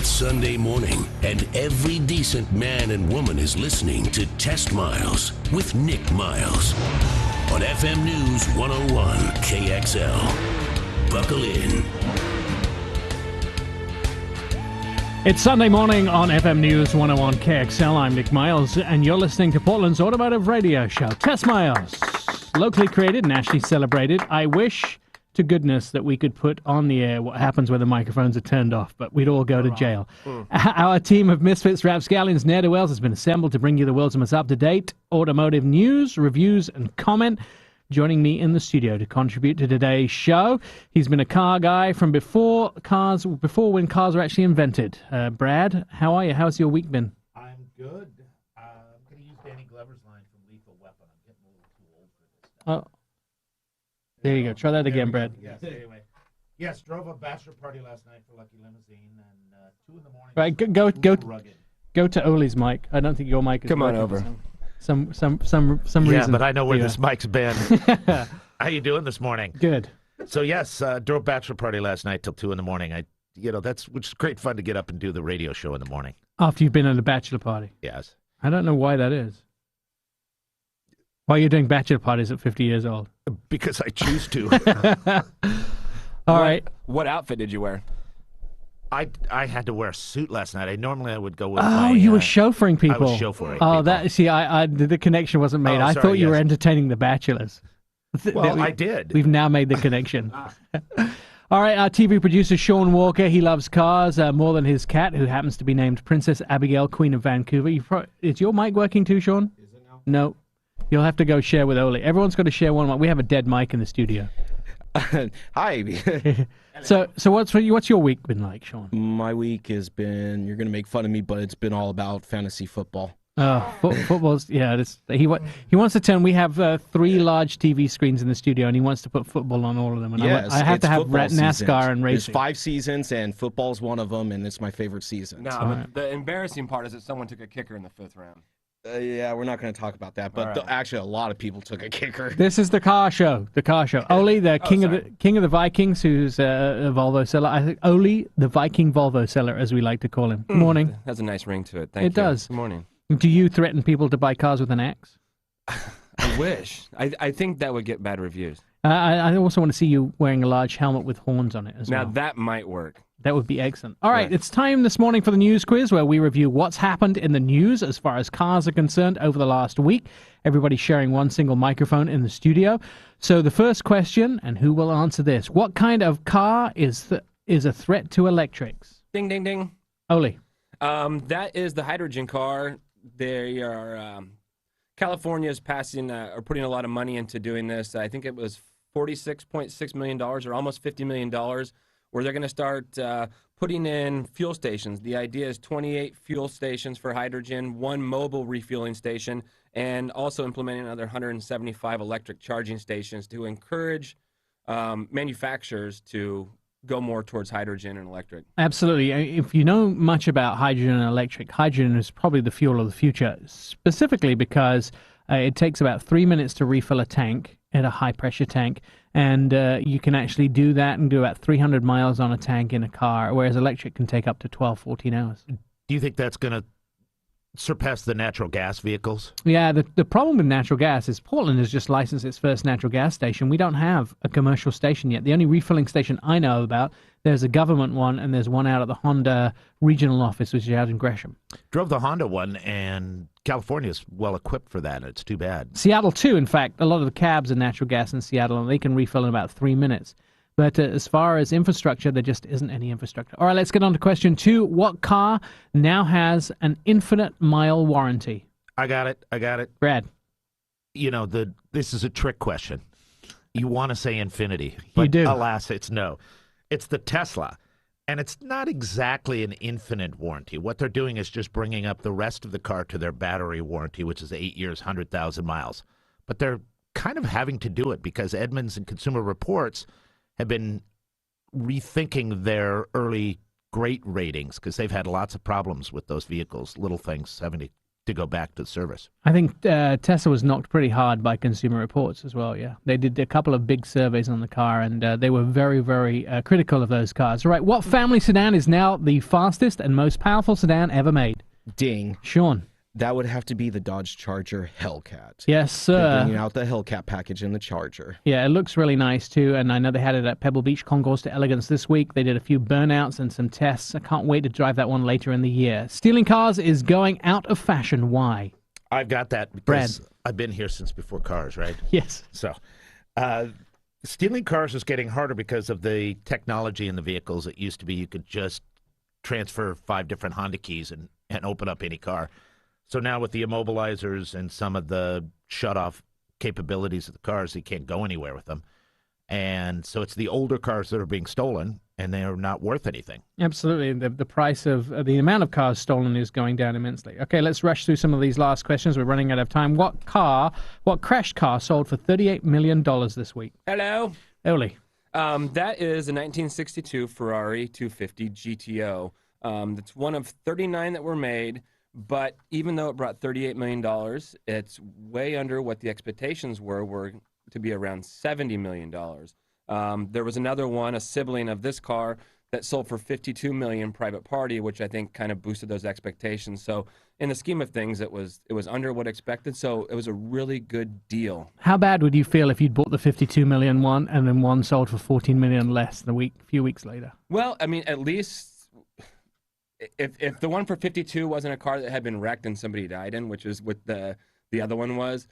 It's Sunday morning, and every decent man and woman is listening to Test Miles with Nick Miles on FM News 101 KXL. Buckle in. It's Sunday morning on FM News 101 KXL. I'm Nick Miles, and you're listening to Portland's automotive radio show, Test Miles. Locally created, nationally celebrated. I wish to goodness that we could put on the air what happens when the microphones are turned off, but we'd all go to jail. Our team of misfits, rapscallions, ne'er-do-wells has been assembled to bring you the world's most up-to-date automotive news, reviews, and comment. Joining me in the studio to contribute to today's show, he's been a car guy from before when cars were actually invented. Brad, how are you? How's your week been? I'm good. I'm going to use Danny Glover's line from Lethal Weapon. I'm getting a little too old for this stuff. Oh. There you go. Try that again, Brad. Yes, anyway. Yes, drove a bachelor party last night for Lucky Limousine, and 2 in the morning. Right, go to Oli's mic. I don't think your mic is Come on working over. Some reason. Yeah, but I know where Yeah. this mic's been. How you doing this morning? Good. So yes, drove bachelor party last night till 2 in the morning. Which is great fun to get up and do the radio show in the morning. After you've been at a bachelor party. Yes. I don't know why that is. Why you're doing bachelor parties at 50 years old. Because I choose to. All right. What outfit did you wear? I had to wear a suit last night. I would go with Oh, my... you were chauffeuring people. I was chauffeuring Oh, people. the connection wasn't made. Oh, I sorry, thought you were yes. entertaining the bachelors. Well, I did. We've now made the connection. All right, our TV producer, Sean Walker, he loves cars more than his cat, who happens to be named Princess Abigail, Queen of Vancouver. Is your mic working too, Sean? Is it now? No. You'll have to go share with Oli. Everyone's got to share one mic. We have a dead mic in the studio. Hi. So what's your week been like, Sean? My week has been, you're going to make fun of me, but it's been all about fantasy football. Football's, yeah. He wants to turn. We have 3 large TV screens in the studio, and he wants to put football on all of them. And Yes, I have it's to have football NASCAR seasons. and There's racing. 5 seasons, and football's one of them, and it's my favorite season. No, All but right. the embarrassing part is that someone took a kicker in the 5th round. Yeah, we're not going to talk about that, but All right. actually a lot of people took a kicker. This is the car show. The car show. Oli, the king of the Vikings, who's a Volvo seller. I think Oli, the Viking Volvo seller, as we like to call him. Good morning. Has a nice ring to it. Thank you. It does. Good morning. Do you threaten people to buy cars with an axe? I wish. I think that would get bad reviews. I also want to see you wearing a large helmet with horns on it as Now, well. that might work. That would be excellent. All right, Right. It's time this morning for the news quiz, where we review what's happened in the news as far as cars are concerned over the last week. Everybody sharing one single microphone in the studio. So the first question, and who will answer this? What kind of car is a threat to electrics? Ding, ding, ding. Oli. That is the hydrogen car. They are... California's passing or putting a lot of money into doing this. I think it was $46.6 million or almost $50 million, where they're going to start putting in fuel stations. The idea is 28 fuel stations for hydrogen, 1 mobile refueling station, and also implementing another 175 electric charging stations to encourage manufacturers to go more towards hydrogen and electric. Absolutely. If you know much about hydrogen and electric, hydrogen is probably the fuel of the future, specifically because it takes about 3 minutes to refill a tank at a high-pressure tank, and you can actually do that and do about 300 miles on a tank in a car, whereas electric can take up to 12, 14 hours. Do you think that's going to surpass the natural gas vehicles? Yeah, the problem with natural gas is Portland has just licensed its first natural gas station. We don't have a commercial station yet. The only refilling station I know about, there's a government one, and there's one out at the Honda regional office, which is out in Gresham. Drove the Honda one, and California's well equipped for that. It's too bad. Seattle, too, in fact. A lot of the cabs are natural gas in Seattle, and they can refill in about 3 minutes. But as far as infrastructure, there just isn't any infrastructure. All right, let's get on to question 2. What car now has an infinite mile warranty? I got it. Brad. You know, this is a trick question. You want to say infinity, but You do. alas, it's no. It's the Tesla, and it's not exactly an infinite warranty. What they're doing is just bringing up the rest of the car to their battery warranty, which is 8 years, 100,000 miles. But they're kind of having to do it because Edmunds and Consumer Reports have been rethinking their early great ratings because they've had lots of problems with those vehicles, little things having to to go back to service. I think Tesla was knocked pretty hard by Consumer Reports as well, yeah. They did a couple of big surveys on the car, and they were very, very critical of those cars. All right, what family sedan is now the fastest and most powerful sedan ever made? Ding. Sean. That would have to be the Dodge Charger Hellcat. Yes, They're sir. bringing out the Hellcat package in the Charger. Yeah, it looks really nice too, and I know they had it at Pebble Beach Concours to Elegance this week. They did a few burnouts and some tests. I can't wait to drive that one later in the year. Stealing cars is going out of fashion. Why? I've got that because I've been here since before cars, right? Yes. So, stealing cars is getting harder because of the technology in the vehicles. It used to be you could just transfer 5 different Honda keys and open up any car. So now with the immobilizers and some of the shut-off capabilities of the cars, you can't go anywhere with them. And so it's the older cars that are being stolen, and they are not worth anything. Absolutely. The price of the amount of cars stolen is going down immensely. Okay, let's rush through some of these last questions. We're running out of time. What crashed car sold for $38 million this week? Hello. Oli. That is a 1962 Ferrari 250 GTO. That's one of 39 that were made. But even though it brought $38 million, it's way under what the expectations were to be around $70 million. There was another one, a sibling of this car, that sold for $52 million private party, which I think kind of boosted those expectations. So in the scheme of things, it was under what expected. So it was a really good deal. How bad would you feel if you'd bought the $52 million one and then one sold for $14 million less a few weeks later? Well, I mean, at least if the one for 52 wasn't a car that had been wrecked and somebody died in, which is what the other one was,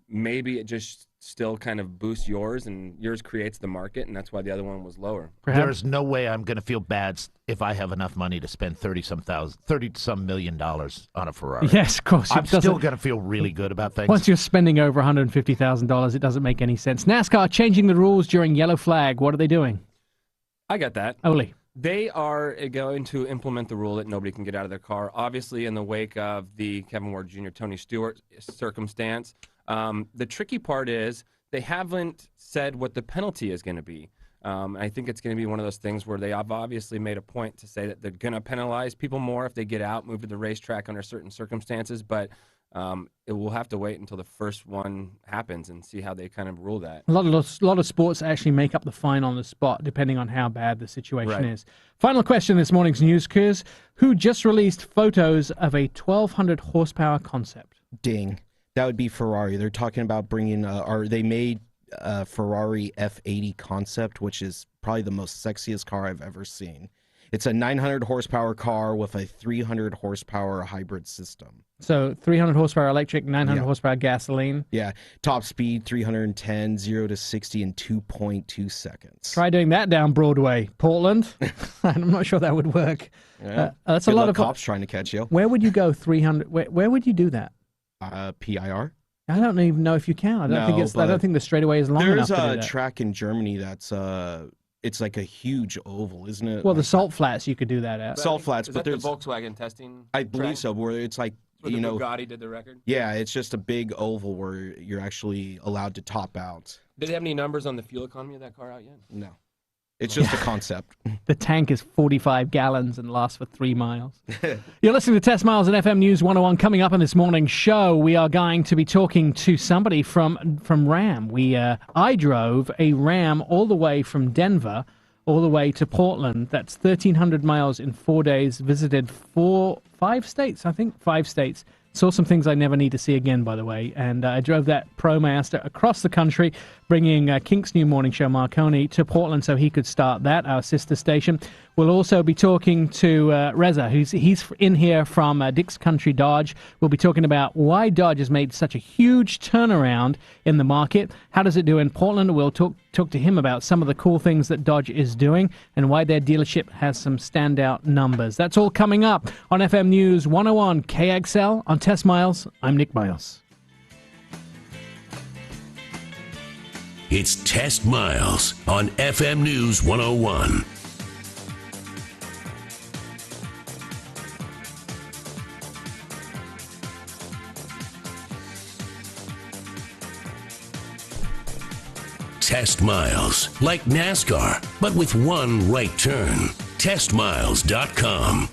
maybe it just still kind of boosts yours, and yours creates the market, and that's why the other one was lower. Perhaps. There's no way I'm going to feel bad if I have enough money to spend $30-some million on a Ferrari. Yes, of course. I'm still going to feel really good about things. Once you're spending over $150,000, it doesn't make any sense. NASCAR changing the rules during yellow flag. What are they doing? I got that. Oli. They are going to implement the rule that nobody can get out of their car, obviously in the wake of the Kevin Ward Jr., Tony Stewart circumstance. The tricky part is they haven't said what the penalty is going to be. I think it's going to be one of those things where they have obviously made a point to say that they're going to penalize people more if they get out, move to the racetrack under certain circumstances, but it will have to wait until the first one happens and see how they kind of rule that. A lot of sports actually make up the fine on the spot, depending on how bad the situation is. Final question this morning's news quiz. Who just released photos of a 1,200 horsepower concept? Ding. That would be Ferrari. They're talking about bringing, they made a Ferrari F80 concept, which is probably the most sexiest car I've ever seen. It's a 900 horsepower car with a 300 horsepower hybrid system. So 300 horsepower electric, 900 horsepower gasoline. Yeah. Top speed 310, 0 to 60 in 2.2 seconds. Try doing that down Broadway. Portland? I'm not sure that would work. Yeah. That's Good a lot luck of cops trying to catch you. Where would you go 300? Where would you do that? PIR. I don't even know if you can. I don't think the straightaway is long enough to do There's that. a track in Germany that's it's like a huge oval, isn't it? Well, the Salt Flats you could do that at. Salt Flats, Is but that there's the Volkswagen testing? I believe track? so, where it's like Where the Bugatti did the record? Yeah, it's just a big oval where you're actually allowed to top out. Did they have any numbers on the fuel economy of that car out yet? No. It's just a concept. The tank is 45 gallons and lasts for 3 miles. You're listening to Test Miles and FM News 101. Coming up on this morning's show, we are going to be talking to somebody from Ram. I drove a Ram all the way from Denver all the way to Portland. That's 1,300 miles in 4 days. Visited 5 states, I think. 5 states. Saw some things I never need to see again, by the way. And I drove that ProMaster across the country, bringing Kink's new morning show, Marconi, to Portland so he could start that, our sister station. We'll also be talking to Reza, he's in here from Dick's Country Dodge. We'll be talking about why Dodge has made such a huge turnaround in the market. How does it do in Portland? We'll talk to him about some of the cool things that Dodge is doing and why their dealership has some standout numbers. That's all coming up on FM News 101 KXL on Test Miles. I'm Nick Miles. It's Test Miles on FM News 101. Test Miles, like NASCAR, but with one right turn. TestMiles.com.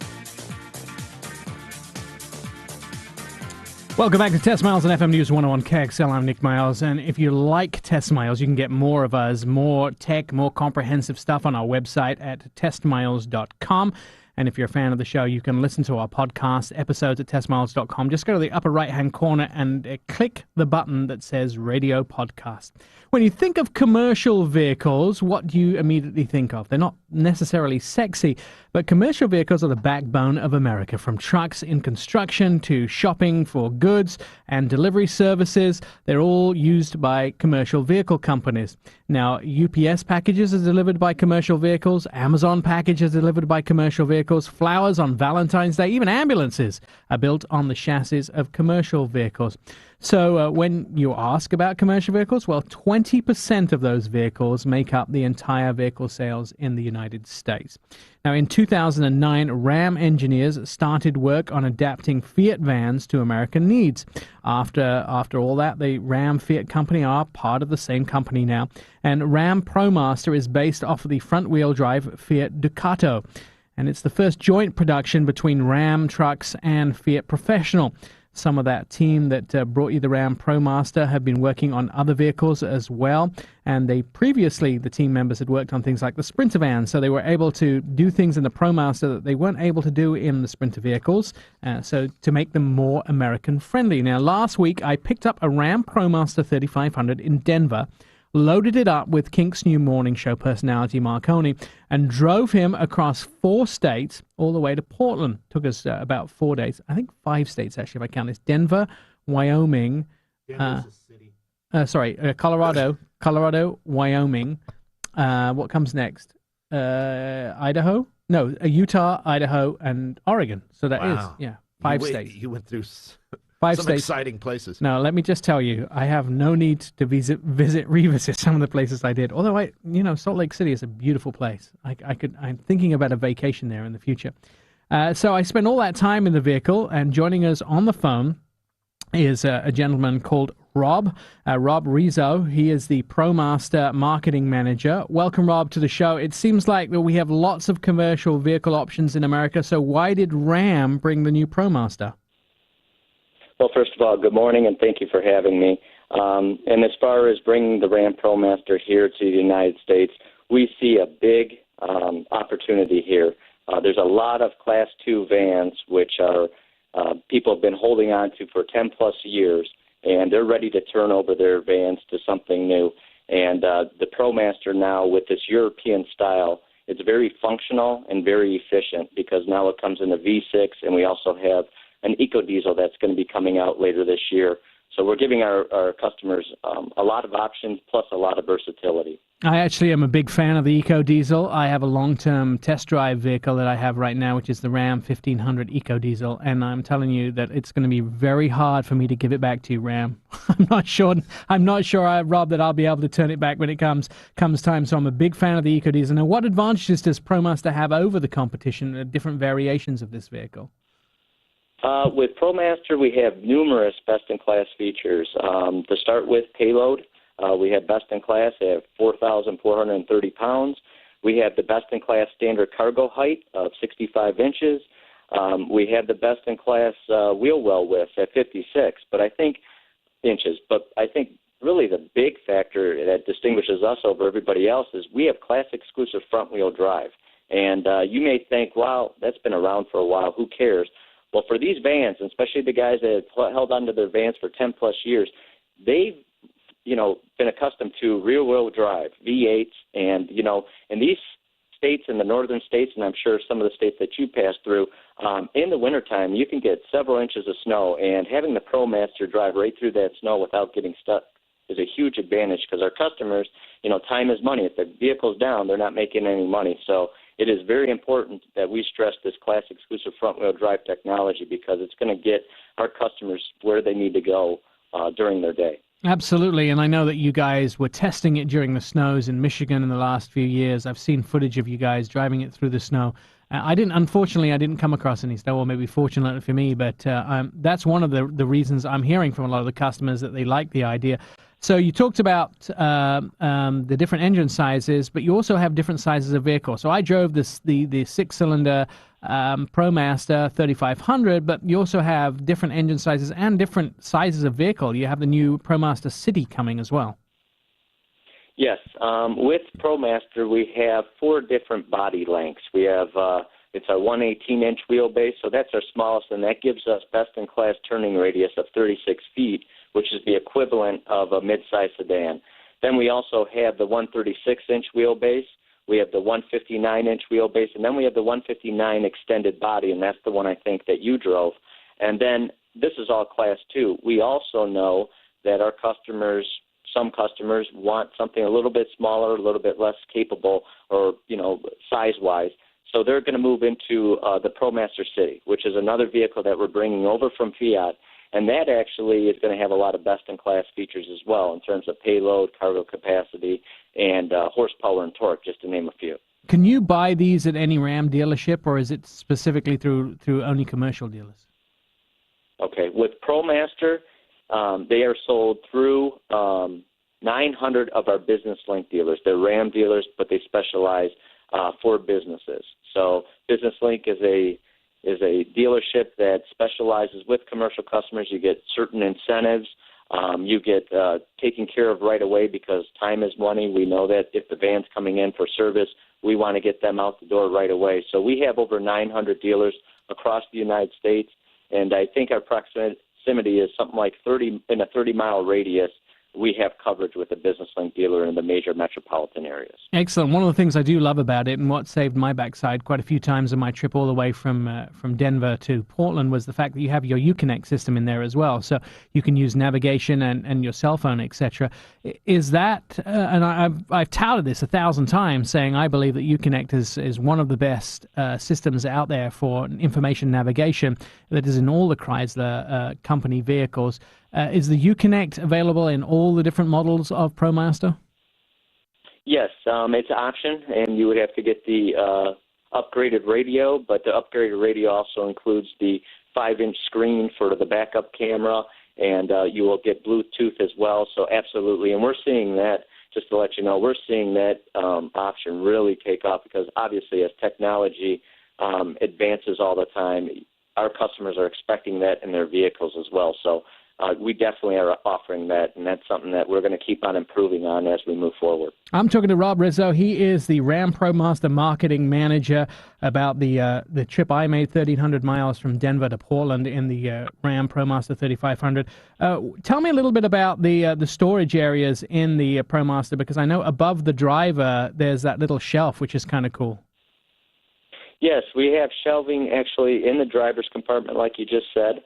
Welcome back to Test Miles on FM News 101 KXL. I'm Nick Miles, and if you like Test Miles, you can get more of us, more tech, more comprehensive stuff on our website at testmiles.com. And if you're a fan of the show, you can listen to our podcast episodes at testmiles.com. Just go to the upper right-hand corner and click the button that says Radio Podcast. When you think of commercial vehicles, what do you immediately think of? They're not necessarily sexy, but commercial vehicles are the backbone of America, from trucks in construction to shopping for goods and delivery services. They're all used by commercial vehicle companies. Now, UPS packages are delivered by commercial vehicles. Amazon packages are delivered by commercial vehicles. Flowers on Valentine's Day, even ambulances are built on the chassis of commercial vehicles. So when you ask about commercial vehicles, well, 20% of those vehicles make up the entire vehicle sales in the United States. Now, in 2009, Ram engineers started work on adapting Fiat vans to American needs. After all that, the Ram Fiat company are part of the same company now, and Ram ProMaster is based off of the front-wheel drive Fiat Ducato. And it's the first joint production between Ram Trucks and Fiat Professional. Some of that team that brought you the Ram ProMaster have been working on other vehicles as well. And the team members had worked on things like the Sprinter van. So they were able to do things in the ProMaster that they weren't able to do in the Sprinter vehicles. So to make them more American friendly. Now, last week, I picked up a Ram ProMaster 3500 in Denver, loaded it up with Kink's new morning show personality, Marconi, and drove him across 4 states all the way to Portland. Took us about 4 days. I think 5 states, actually, if I count this. Denver, Wyoming. Colorado, Wyoming. What comes next? Idaho? No, Utah, Idaho, and Oregon. So that is 5 states. You went through 5 some states. exciting places. Now, let me just tell you, I have no need to revisit some of the places I did. Although Salt Lake City is a beautiful place. I'm thinking about a vacation there in the future. So I spent all that time in the vehicle, and joining us on the phone is a gentleman called Rob Rizzo. He is the ProMaster marketing manager. Welcome, Rob, to the show. It seems like that we have lots of commercial vehicle options in America. So why did Ram bring the new ProMaster? Well, first of all, good morning, and thank you for having me. And as far as bringing the Ram ProMaster here to the United States, we see a big opportunity here. There's a lot of Class 2 vans, which are people have been holding on to for 10-plus years, and they're ready to turn over their vans to something new. And the ProMaster now, with this European style, it's very functional and very efficient because now it comes in a V6, and we also have an EcoDiesel that's going to be coming out later this year. So we're giving our customers a lot of options plus a lot of versatility. I actually am a big fan of the EcoDiesel. I have a long-term test drive vehicle that I have right now, which is the Ram 1500 EcoDiesel, and I'm telling you that it's going to be very hard for me to give it back to you, Ram. I'm not sure, Rob, that I'll be able to turn it back when it comes time. So I'm a big fan of the EcoDiesel. Now, what advantages does ProMaster have over the competition, different variations of this vehicle? With ProMaster, we have numerous best-in-class features. To start with, payload. We have best-in-class at 4,430 pounds. We have the best-in-class standard cargo height of 65 inches. We have the best-in-class wheel well width at 56 inches. But I think really the big factor that distinguishes us over everybody else is we have class-exclusive front-wheel drive. And you may think, wow, that's been around for a while. Who cares? Well, for these vans, and especially the guys that have held onto their vans for 10-plus years, they've, been accustomed to rear-wheel drive, V8s, and, in these states, in the northern states, and I'm sure some of the states that you pass through, in the wintertime, you can get several inches of snow, and having the ProMaster drive right through that snow without getting stuck is a huge advantage because our customers, time is money. If the vehicle's down, they're not making any money. So it is very important that we stress this class-exclusive front-wheel drive technology because it's going to get our customers where they need to go during their day. Absolutely, and I know that you guys were testing it during the snows in Michigan in the last few years. I've seen footage of you guys driving it through the snow. Unfortunately, I didn't come across any snow, or maybe fortunately for me, but that's one of the reasons I'm hearing from a lot of the customers that they like the idea. So you talked about the different engine sizes, but you also have different sizes of vehicle. So I drove the 6-cylinder ProMaster 3500, but you also have different engine sizes and different sizes of vehicle. You have the new ProMaster City coming as well. Yes. With ProMaster, we have 4 different body lengths. We have it's our 118-inch wheelbase, so that's our smallest, and that gives us best-in-class turning radius of 36 feet, which is the equivalent of a mid-size sedan. Then we also have the 136-inch wheelbase. We have the 159-inch wheelbase, and then we have the 159 extended body, and that's the one I think that you drove. And then this is all Class 2. We also know that our customers, some customers, want something a little bit smaller, a little bit less capable, or, size-wise. So they're going to move into the ProMaster City, which is another vehicle that we're bringing over from Fiat. And that actually is going to have a lot of best-in-class features as well in terms of payload, cargo capacity, and horsepower and torque, just to name a few. Can you buy these at any Ram dealership, or is it specifically through only commercial dealers? Okay. With ProMaster, they are sold through 900 of our Business Link dealers. They're Ram dealers, but they specialize for businesses. So Business Link is a dealership that specializes with commercial customers. You get certain incentives. You get taken care of right away because time is money. We know that if the van's coming in for service, we want to get them out the door right away. So we have over 900 dealers across the United States, and I think our proximity is something like 30 in a 30-mile radius. We have coverage with a Business Link dealer in the major metropolitan areas. Excellent. One of the things I do love about it, and what saved my backside quite a few times on my trip all the way from Denver to Portland, was the fact that you have your Uconnect system in there as well. So you can use navigation and your cell phone, etc. Is that, and I've touted this 1,000 times, saying I believe that Uconnect is one of the best systems out there for information navigation that is in all the Chrysler company vehicles. Is the Uconnect available in all the different models of ProMaster? Yes, it's an option, and you would have to get the upgraded radio, but the upgraded radio also includes the 5-inch screen for the backup camera, and you will get Bluetooth as well, so absolutely. And we're seeing that, just to let you know, we're seeing that option really take off because obviously as technology advances all the time, our customers are expecting that in their vehicles as well. So we definitely are offering that, and that's something that we're going to keep on improving on as we move forward. I'm talking to Rob Rizzo. He is the Ram ProMaster marketing manager about the trip I made, 1,300 miles from Denver to Portland in the Ram ProMaster 3500. Tell me a little bit about the storage areas in the ProMaster, because I know above the driver there's that little shelf, which is kind of cool. Yes, we have shelving actually in the driver's compartment, like you just said.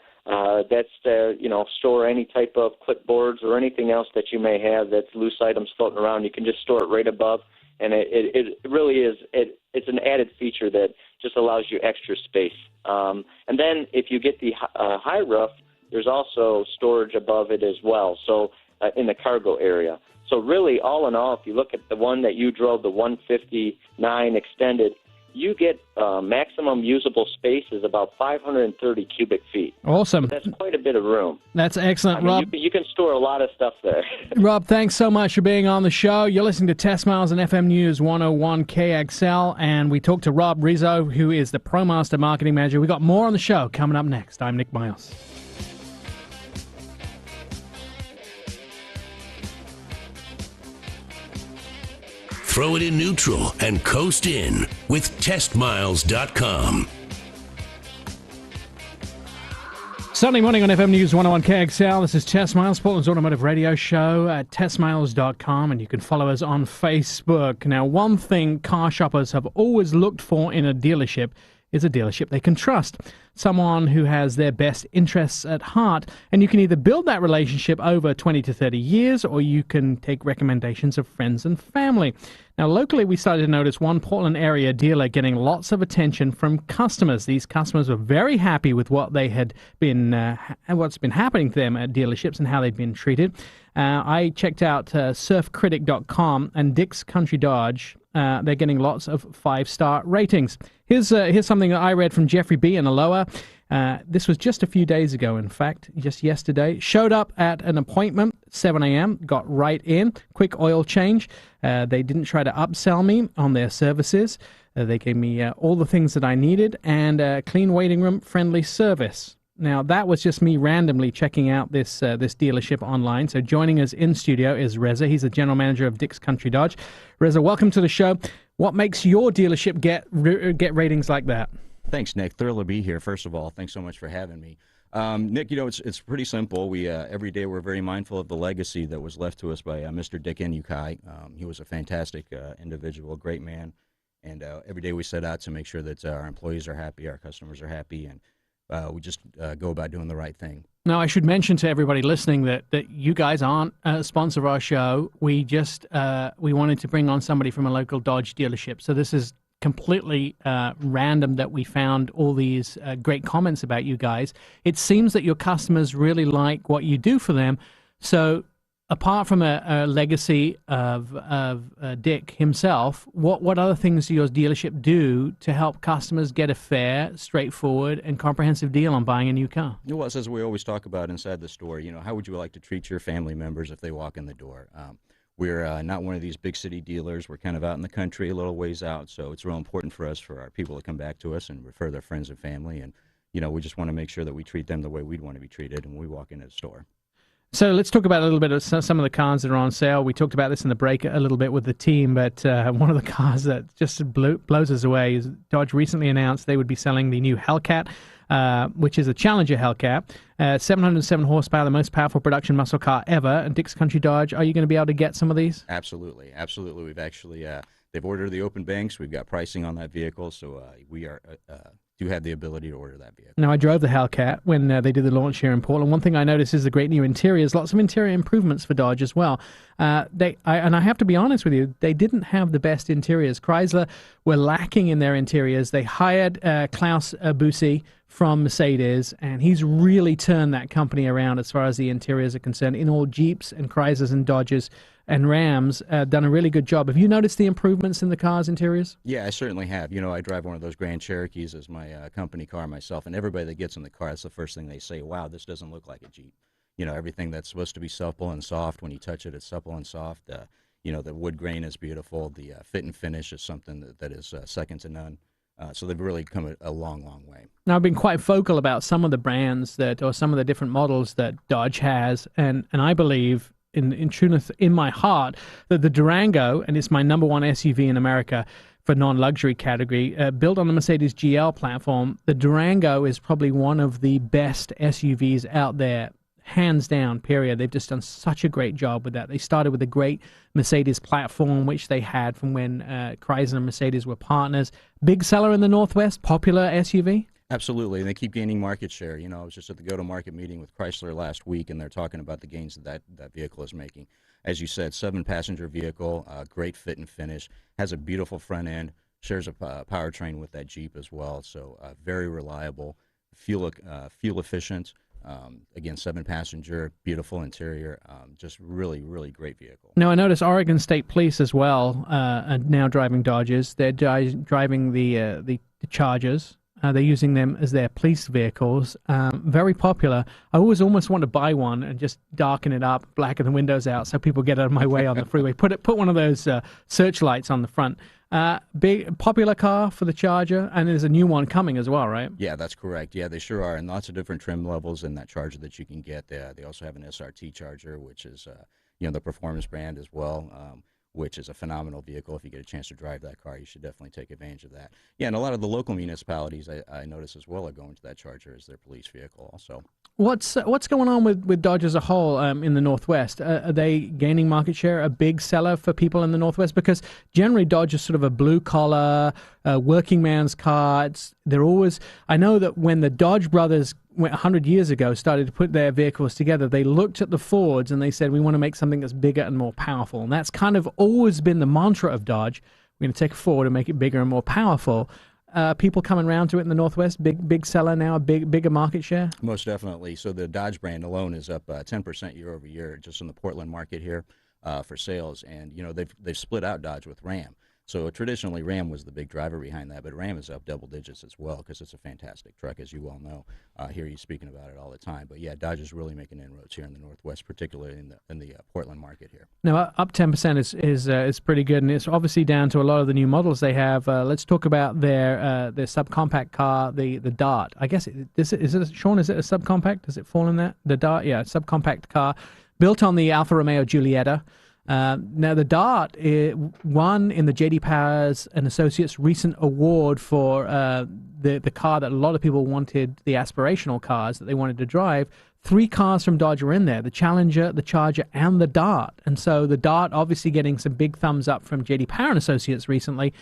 That's to, store any type of clipboards or anything else that you may have that's loose items floating around. You can just store it right above, and it really is. It's an added feature that just allows you extra space. And then if you get the high roof, there's also storage above it as well. So in the cargo area. So really, all in all, if you look at the one that you drove, the 159 extended, you get maximum usable space is about 530 cubic feet. Awesome. So that's quite a bit of room. That's excellent, Rob. You can store a lot of stuff there. Rob, thanks so much for being on the show. You're listening to Test Miles on FM News 101 KXL, and we talked to Rob Rizzo, who is the ProMaster marketing manager. We got more on the show coming up next. I'm Nick Miles. Throw it in neutral and coast in with testmiles.com. Sunday morning on FM News 101 KXL. This is Test Miles, Portland's automotive radio show at testmiles.com, and you can follow us on Facebook. Now, one thing car shoppers have always looked for in a dealership is a dealership they can trust, someone who has their best interests at heart. And you can either build that relationship over 20 to 30 years, or you can take recommendations of friends and family. Now, locally, we started to notice one Portland area dealer getting lots of attention from customers. These customers were very happy with what they had been, what's been happening to them at dealerships and how they'd been treated. I checked out surfcritic.com and Dick's Country Dodge. They're getting lots of 5-star ratings. Here's something that I read from Jeffrey B. in Aloha. This was just a few days ago, in fact, just yesterday. Showed up at an appointment, 7 a.m., got right in, quick oil change. They didn't try to upsell me on their services. They gave me all the things that I needed and clean waiting room, friendly service. Now, that was just me randomly checking out this dealership online. So joining us in studio is Reza. He's the general manager of Dick's Country Dodge. Reza, welcome to the show. What makes your dealership get ratings like that? Thanks, Nick. Thrilled to be here. First of all, thanks so much for having me. Nick, it's pretty simple. We every day we're very mindful of the legacy that was left to us by Mr. Dick Inukai. He was a fantastic individual, great man, and every day we set out to make sure that our employees are happy, our customers are happy, and we just go about doing the right thing. Now, I should mention to everybody listening that you guys aren't a sponsor of our show. We just we wanted to bring on somebody from a local Dodge dealership. So this is completely random that we found all these great comments about you guys. It seems that your customers really like what you do for them. So apart from a legacy of Dick himself, what other things do your dealership do to help customers get a fair, straightforward, and comprehensive deal on buying a new car? Well, as we always talk about inside the store, how would you like to treat your family members if they walk in the door? We're not one of these big city dealers. We're kind of out in the country, a little ways out, so it's real important for us, for our people to come back to us and refer their friends and family, and we just want to make sure that we treat them the way we'd want to be treated when we walk into the store. So let's talk about a little bit of some of the cars that are on sale. We talked about this in the break a little bit with the team, but one of the cars that just blows us away is Dodge recently announced they would be selling the new Hellcat, which is a Challenger Hellcat. 707 horsepower, the most powerful production muscle car ever. And Dick's Country Dodge, are you going to be able to get some of these? Absolutely. We've actually, they've ordered the open banks. We've got pricing on that vehicle, so we do have the ability to order that vehicle. Now, I drove the Hellcat when they did the launch here in Portland. One thing I noticed is the great new interiors, lots of interior improvements for Dodge as well. And I have to be honest with you, they didn't have the best interiors. Chrysler were lacking in their interiors. They hired Klaus Bussi from Mercedes, and he's really turned that company around as far as the interiors are concerned. In all Jeeps and Chryslers and Dodges and Rams, done a really good job. Have you noticed the improvements in the car's interiors? Yeah, I certainly have. I drive one of those Grand Cherokees as my company car myself, and everybody that gets in the car, that's the first thing they say, wow, this doesn't look like a Jeep. Everything that's supposed to be supple and soft, when you touch it, it's supple and soft. The wood grain is beautiful. The fit and finish is something that is second to none. So they've really come a long, long way. Now, I've been quite vocal about some of the brands or some of the different models that Dodge has, and I believe, in truth, in my heart, that the Durango, and it's my number one SUV in America for non-luxury category, built on the Mercedes GL platform, the Durango is probably one of the best SUVs out there, hands down, period. They've just done such a great job with that. They started with a great Mercedes platform, which they had from when Chrysler and Mercedes were partners. Big seller in the Northwest, popular SUV? Absolutely, and they keep gaining market share. I was just at the go-to-market meeting with Chrysler last week, and they're talking about the gains that vehicle is making. As you said, 7-passenger vehicle, great fit and finish, has a beautiful front end, shares a powertrain with that Jeep as well, so very reliable, fuel efficient. Again, 7-passenger, beautiful interior, just really, really great vehicle. Now, I notice Oregon State Police as well are now driving Dodges. They're driving the Chargers. They're using them as their police vehicles. Very popular. I always almost want to buy one and just darken it up, blacken the windows out so people get out of my way on the freeway. Put one of those searchlights on the front. Big popular car for the Charger, and there's a new one coming as well, right? Yeah, that's correct. Yeah, they sure are, and lots of different trim levels in that Charger that you can get. They also have an SRT Charger, which is the performance brand as well, which is a phenomenal vehicle. If you get a chance to drive that car, you should definitely take advantage of that. Yeah, and a lot of the local municipalities, I notice as well, are going to that Charger as their police vehicle also. What's going on with Dodge as a whole in the Northwest? Are they gaining market share, a big seller for people in the Northwest? Because generally Dodge is sort of a blue-collar, working man's car. They're always. I know that when the Dodge brothers 100 years ago started to put their vehicles together, they looked at the Fords and they said, we want to make something that's bigger and more powerful. And that's kind of always been the mantra of Dodge. We're going to take a Ford and make it bigger and more powerful. People coming around to it in the Northwest, big seller now, bigger market share? Most definitely. So the Dodge brand alone is up 10% year over year just in the Portland market here for sales. And, they've split out Dodge with Ram. So traditionally, Ram was the big driver behind that, but Ram is up double digits as well because it's a fantastic truck, as you well know. I hear you speaking about it all the time. But yeah, Dodge is really making inroads here in the Northwest, particularly in the Portland market here. Now, up 10% is pretty good, and it's obviously down to a lot of the new models they have. Let's talk about their subcompact car, the Dart. I guess is it Sean? Is it a subcompact? Does it fall in that? The Dart, yeah, subcompact car built on the Alfa Romeo Giulietta. Now, the Dart won in the J.D. Powers and Associates recent award for the car that a lot of people wanted, the aspirational cars that they wanted to drive. 3 cars from Dodge were in there, the Challenger, the Charger, and the Dart. And so the Dart obviously getting some big thumbs up from J.D. Power and Associates recently.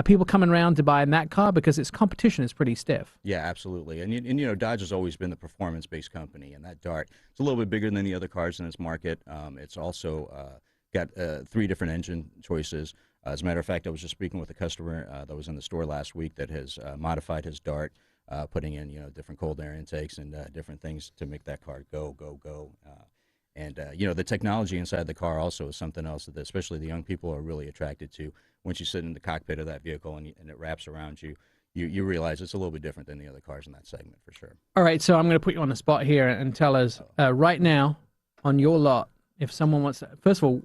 People coming around to buy that car because its competition is pretty stiff. Yeah, absolutely. And you know, Dodge has always been the performance-based company, and that Dart, it's a little bit bigger than the other cars in its market. It's also got 3 different engine choices. As a matter of fact, I was just speaking with a customer that was in the store last week that has modified his Dart, putting in different cold air intakes and different things to make that car go. And the technology inside the car also is something else that especially the young people are really attracted to. Once you sit in the cockpit of that vehicle and it wraps around you, you realize it's a little bit different than the other cars in that segment for sure. All right, so I'm going to put you on the spot here and tell us right now on your lot, if someone wants to, first of all,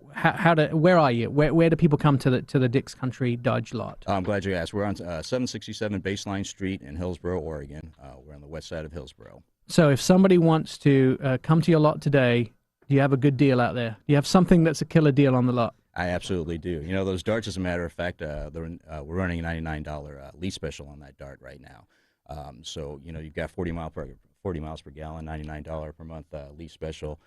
where are you? Where do people come to the Dix Country Dodge lot? I'm glad you asked. We're on 767 Baseline Street in Hillsboro, Oregon. We're on the west side of Hillsboro. So if somebody wants to come to your lot today, do you have a good deal out there? Do you have something that's a killer deal on the lot? I absolutely do. You know, those Darts, as a matter of fact, we're running a $99 lease special on that Dart right now. So, you've got 40 miles per gallon, $99 per month lease special.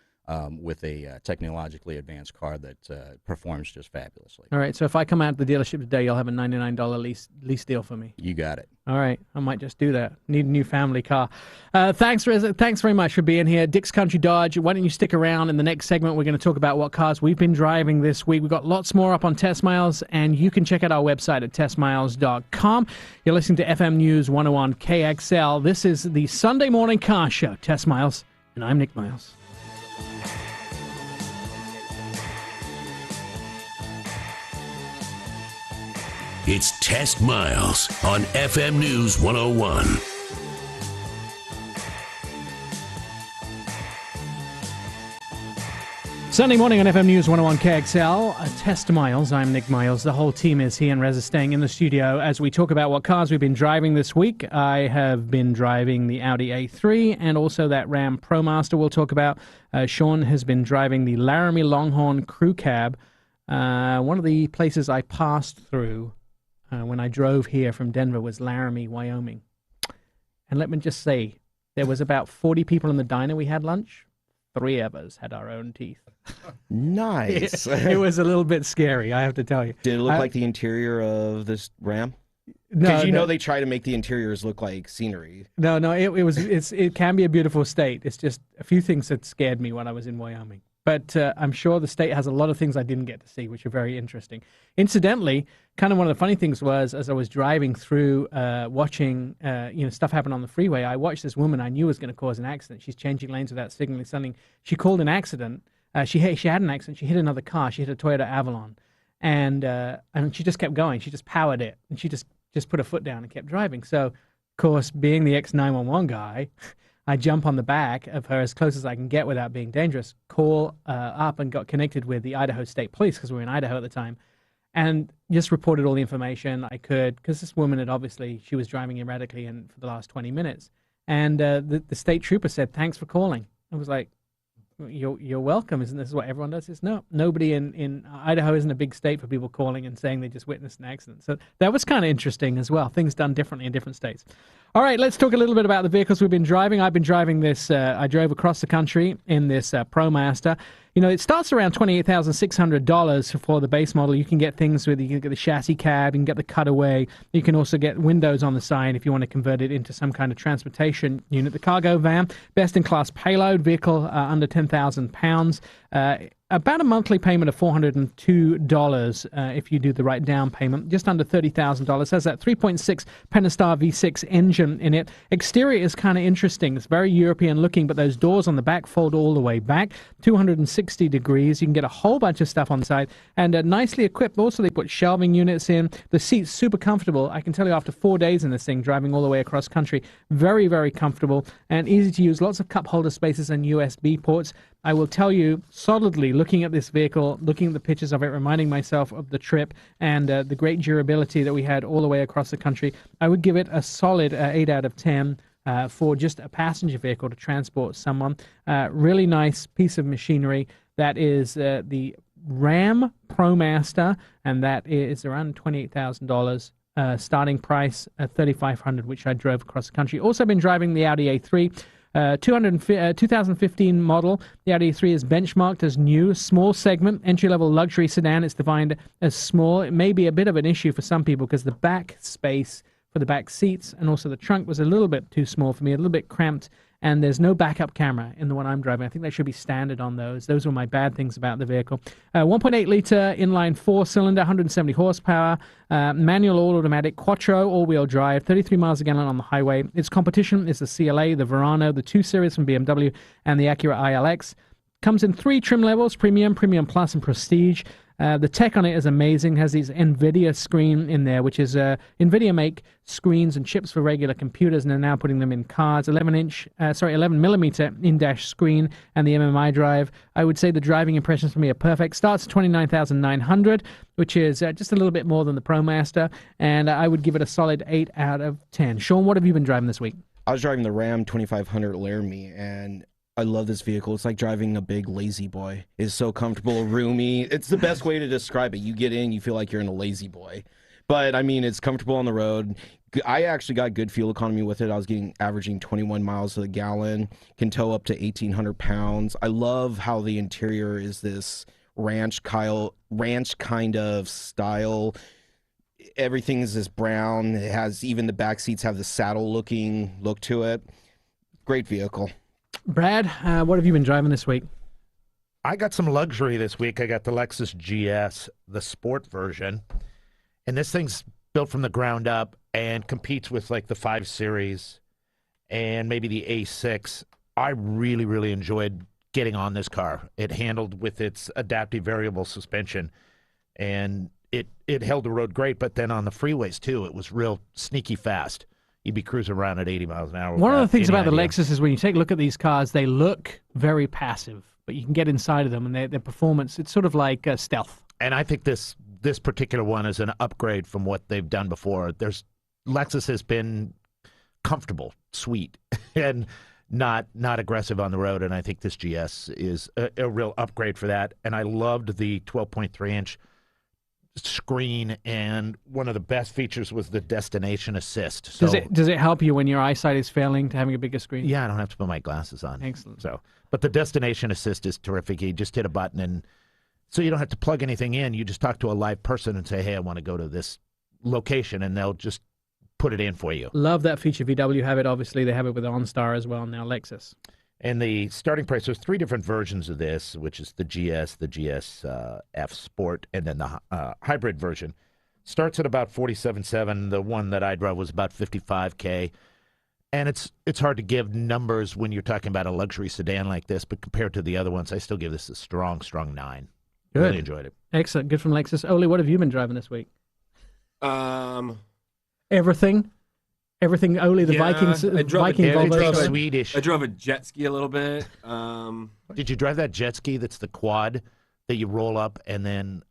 With a technologically advanced car that performs just fabulously. All right, so if I come out to the dealership today, you'll have a $99 lease deal for me. You got it. All right, I might just do that. Need a new family car. Thanks very much for being here. Dix Country Dodge, why don't you stick around? In the next segment, we're going to talk about what cars we've been driving this week. We've got lots more up on Test Miles, and you can check out our website at testmiles.com. You're listening to FM News 101 KXL. This is the Sunday Morning Car Show, Test Miles, and I'm Nick Miles. It's Test Miles on FM News 101. Sunday morning on FM News 101 KXL, Test Miles. I'm Nick Miles. The whole team is here, and Rez is staying in the studio as we talk about what cars we've been driving this week. I have been driving the Audi A3 and also that Ram ProMaster we'll talk about. Sean has been driving the Laramie Longhorn Crew Cab. One of the places I passed through when I drove here from Denver was Laramie, Wyoming. And let me just say, there was about 40 people in the diner we had lunch. 3 of us had our own teeth. Nice. It was a little bit scary, I have to tell you. Did it look like the interior of this Ram? No, Because know they try to make the interiors look like scenery. No, it can be a beautiful state. It's just a few things that scared me when I was in Wyoming. But I'm sure the state has a lot of things I didn't get to see, which are very interesting. Incidentally, kind of one of the funny things was, as I was driving through, watching stuff happen on the freeway, I watched this woman I knew was going to cause an accident. She's changing lanes without signaling something. She called an accident. She had an accident. She hit another car. She hit a Toyota Avalon. And she just kept going. She just powered it. And she just put her foot down and kept driving. So, of course, being the ex-911 guy, I jump on the back of her as close as I can get without being dangerous, call up and got connected with the Idaho State Police because we were in Idaho at the time, and just reported all the information I could because this woman she was driving erratically for the last 20 minutes. And the state trooper said, "Thanks for calling." I was like, You're welcome. Isn't this what everyone does? No, nobody in Idaho isn't a big state for people calling and saying they just witnessed an accident. So that was kind of interesting as well. Things done differently in different states. All right, let's talk a little bit about the vehicles we've been driving. I've been driving this. I drove across the country in this ProMaster. It starts around $28,600 for the base model. You can get things you can get the chassis cab, you can get the cutaway. You can also get windows on the side if you want to convert it into some kind of transportation unit. The cargo van, best-in-class payload vehicle under 10,000 pounds. about a monthly payment of $402 if you do the right down payment, just under $30,000. Has that 3.6 Pentastar V6 engine in it. Exterior is kind of interesting. It's very European looking, but those doors on the back fold all the way back, 260 degrees. You can get a whole bunch of stuff on the side, and nicely equipped. Also, they put shelving units in. The seat's super comfortable. I can tell you after 4 days in this thing, driving all the way across country, very, very comfortable and easy to use. Lots of cup holder spaces and USB ports. I will tell you solidly, looking at this vehicle, looking at the pictures of it, reminding myself of the trip and the great durability that we had all the way across the country, I would give it a solid 8 out of 10 for just a passenger vehicle to transport someone. Really nice piece of machinery. That is the Ram ProMaster, and that is around $28,000. Starting price at $3,500, which I drove across the country. Also been driving the Audi A3. 2015 model. The Audi A3 is benchmarked as new, small segment, entry-level luxury sedan. It's defined as small. It may be a bit of an issue for some people because the back space for the back seats and also the trunk was a little bit too small for me, a little bit cramped, and there's no backup camera in the one I'm driving. I think that should be standard on those. Those were my bad things about the vehicle. 1.8-liter inline four-cylinder, 170 horsepower, manual all-automatic, quattro, all-wheel drive, 33 miles a gallon on the highway. Its competition is the CLA, the Verano, the 2 Series from BMW, and the Acura ILX. Comes in 3 trim levels, Premium, Premium Plus, and Prestige. The tech on it is amazing. It has these NVIDIA screen in there, which is NVIDIA make screens and chips for regular computers, and they're now putting them in cars. 11 millimeter in-dash screen and the MMI drive. I would say the driving impressions for me are perfect. Starts at $29,900, which is just a little bit more than the ProMaster, and I would give it a solid 8 out of 10. Sean, what have you been driving this week? I was driving the Ram 2500 Laramie, and I love this vehicle. It's like driving a big lazy boy. It's so comfortable, roomy. It's the best way to describe it. You get in, you feel like you're in a lazy boy. But, I mean, it's comfortable on the road. I actually got good fuel economy with it. I was averaging 21 miles to the gallon. Can tow up to 1,800 pounds. I love how the interior is this ranch kind of style. Everything is this brown. It has, even the back seats have the saddle-looking look to it. Great vehicle. Brad, what have you been driving this week? I got some luxury this week. I got the Lexus GS, the sport version. And this thing's built from the ground up and competes with like the 5 Series and maybe the A6. I really, really enjoyed getting on this car. It handled with its adaptive variable suspension, and it held the road great. But then on the freeways, too, it was real sneaky fast. You'd be cruising around at 80 miles an hour. One of the things about the Lexus is when you take a look at these cars, they look very passive, but you can get inside of them, and their performance, it's sort of like stealth. And I think this particular one is an upgrade from what they've done before. Lexus has been comfortable, sweet, and not aggressive on the road, and I think this GS is a real upgrade for that. And I loved the 12.3-inch screen, and one of the best features was the destination assist. So, does it help you when your eyesight is failing to having a bigger screen? Yeah, I don't have to put my glasses on. Excellent. But the destination assist is terrific. You just hit a button, and so you don't have to plug anything in. You just talk to a live person and say, hey, I want to go to this location, and they'll just put it in for you. Love that feature. VW have it. Obviously, they have it with OnStar as well now, Lexus. And the starting price, there's 3 different versions of this, which is the GS, the GS F Sport, and then the hybrid version. Starts at about $47,700. The one that I drove was about $55K. And it's hard to give numbers when you're talking about a luxury sedan like this, but compared to the other ones, I still give this a strong 9. Good. Really enjoyed it. Excellent. Good from Lexus. Oli, what have you been driving this week? Everything. Everything, Oli, the Vikings, Viking Volvo. Swedish. I drove a jet ski a little bit. Did you drive that jet ski that's the quad that you roll up and then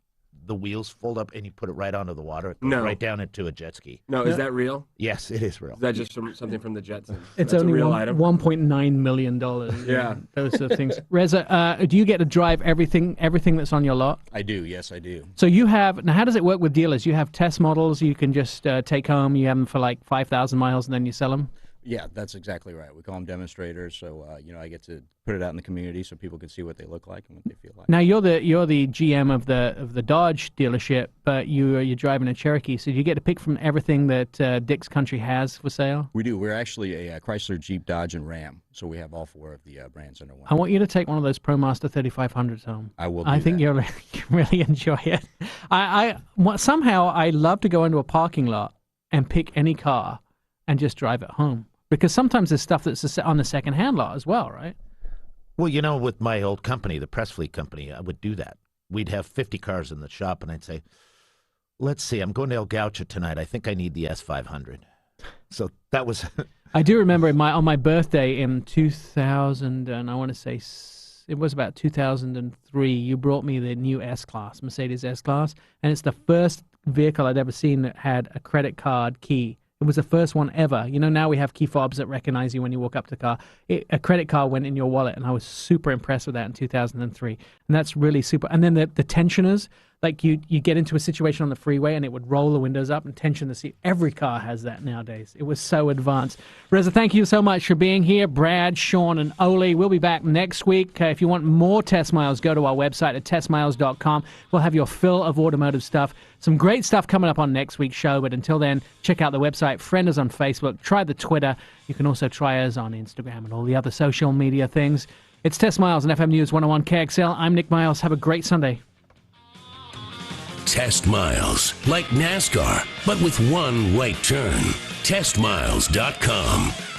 the wheels fold up and you put it right onto the water? It goes right down into a jet ski. No, is that real? Yes, it is real. Is that just something from the Jetsons? It's That's only a real item. $1.9 million. Yeah. Those sort of things. Reza, do you get to drive everything that's on your lot? I do, yes, I do. So now how does it work with dealers? You have test models you can just take home, you have them for like 5,000 miles and then you sell them? Yeah, that's exactly right. We call them demonstrators. So, I get to put it out in the community so people can see what they look like and what they feel like. Now you're the GM of the Dodge dealership, but you're driving a Cherokee. So do you get to pick from everything that Dick's Country has for sale? We do. We're actually a Chrysler, Jeep, Dodge, and Ram. So we have all four of the brands under one. I want you to take one of those ProMaster 3500s home. I will. I think you'll really enjoy it. Somehow I love to go into a parking lot and pick any car and just drive it home. Because sometimes there's stuff that's on the second-hand lot as well, right? Well, with my old company, the Press Fleet Company, I would do that. We'd have 50 cars in the shop, and I'd say, let's see, I'm going to El Gaucho tonight. I think I need the S500. So that was... I do remember on my birthday in 2000, and I want to say it was about 2003, you brought me the new S-Class, Mercedes S-Class, and it's the first vehicle I'd ever seen that had a credit card key. It was the first one ever. Now we have key fobs that recognize you when you walk up to the car. A credit card went in your wallet, and I was super impressed with that in 2003. And that's really super. And then the tensioners, like you get into a situation on the freeway, and it would roll the windows up and tension the seat. Every car has that nowadays. It was so advanced. Reza, thank you so much for being here. Brad, Sean, and Ole. We'll be back next week. If you want more Test Miles, go to our website at testmiles.com. We'll have your fill of automotive stuff. Some great stuff coming up on next week's show, but until then, check out the website, friend us on Facebook, try the Twitter. You can also try us on Instagram and all the other social media things. It's Test Miles on FM News 101 KXL. I'm Nick Miles. Have a great Sunday. Test Miles, like NASCAR, but with one right turn. TestMiles.com.